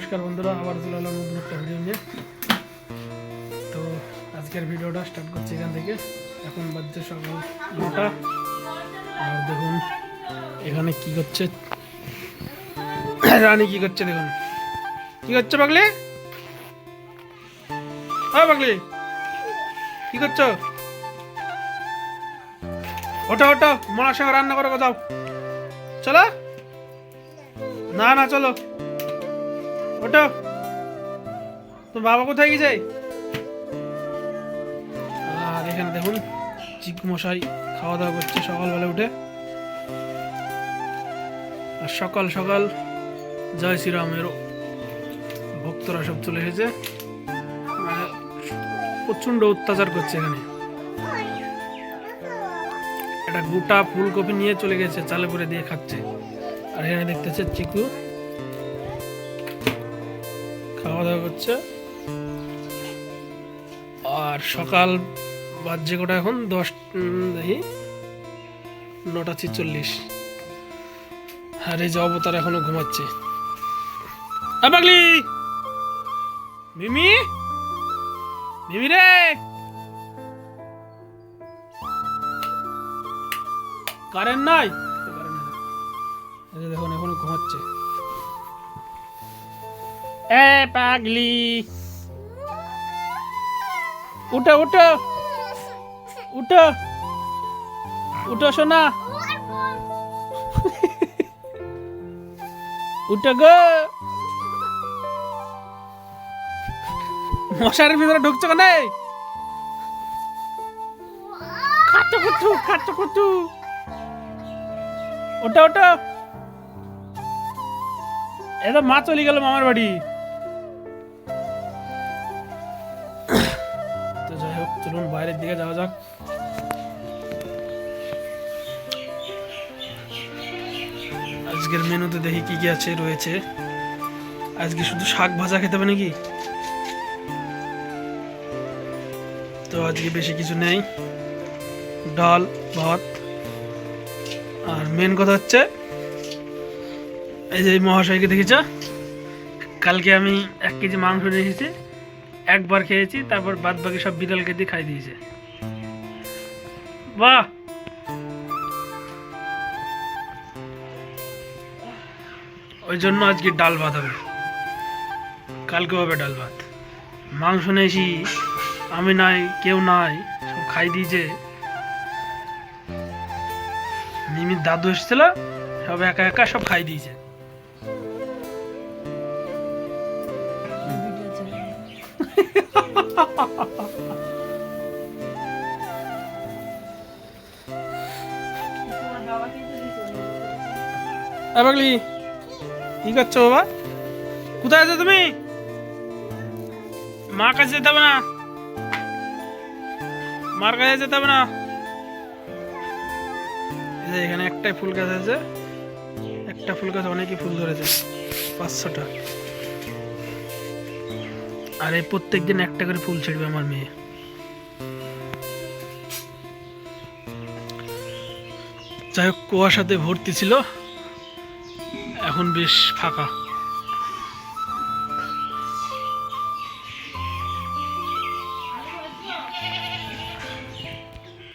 নমস্কার বন্ধুরা, আবার চলে এলাম নতুন একটা ভিডিও নিয়ে। তো আজকের ভিডিওটা স্টার্ট করছি এখান থেকে। এখন বাজছে সকাল 9টা। আর দেখুন এখানে কি করছে রানী, কি করছে দেখুন। কি করছে পাগলি? হ্যাঁ পাগলি, কি করছো? ওঠো ওঠো, মনার সঙ্গে রান্না করে যাও। চলো না না, চলো ওঠো। তো বাবা কোথায় গেছে? আর এখানে দেখুন চিকু মশাই খাওয়া দাওয়া করছে সকালবেলা উঠে। আর সকাল সকাল জয় শ্রীরামের ভক্তরা সব চলে এসেছে। মানে প্রচন্ড অত্যাচার করছে এখানে। একটা গোটা ফুলকপি নিয়ে চলে গেছে, চালে করে দিয়ে খাচ্ছে। আর এখানে দেখতেছে চিকু খাওয়া দাওয়া করছে। আর সকাল বাজছে কটা এখন? 9:46। আর এই যে অবতার এখনো ঘুমাচ্ছে। পাগলি, মিমি মিমি রে, কারেন্ট নাই? দেখুন এখনো ঘুমাচ্ছে। এ পাগলি, উঠো উঠো উঠো উঠো সোনা, উঠো গো। মশারির ভিতরে ঢুকছো কেন? খাচ্ছো কুচু খাচ্ছো কুচু, ওটা ওটা। এটা মা চলে গেল মামার বাড়ি। তো যাই হোক, চলুন বাইরের দিকে যাওয়া যাক। আজকের মেনুতে দেখি কি কি আছে রয়েছে। আজকে শুধু শাক ভাজা খেতে হবে নাকি? তো আজকে বেশি কিছু নেই, ডাল ভাত। আর মেন কথা হচ্ছে, এই যে মহাশয়কে দেখেছ, কালকে আমি 1 কেজি মাংস নিয়ে এসেছি। একবার খেয়েছি, তারপর বাদ বাকি সব বিড়ালকে দিয়ে খাই দিয়েছে। বাহ, ওই জন্য আজকে ডাল ভাত হবে, কালকে হবে ডাল ভাত। মাংস নিয়েছি আমি, নাই কেউ নাই, সব খাই দিয়েছে। মিমির দাদু এসেছিল, সব একা একা সব খাই দিয়েছে। পাগলি, কি করছো বাবা? কোথায় আছো তুমি? মার কাছে যেতে হবে না, মার কাছে যেতে হবে না। এখানে একটাই ফুল গাছ আছে, একটা ফুল গাছ অনেকই ফুল ধরেছে, 500টা। আর এই প্রত্যেকদিন একটা করে ফুল ছিড়বে আমার মেয়ে। যাই হোক, কুয়াশাতে ভর্তি ছিল, এখন বেশ ফাঁকা।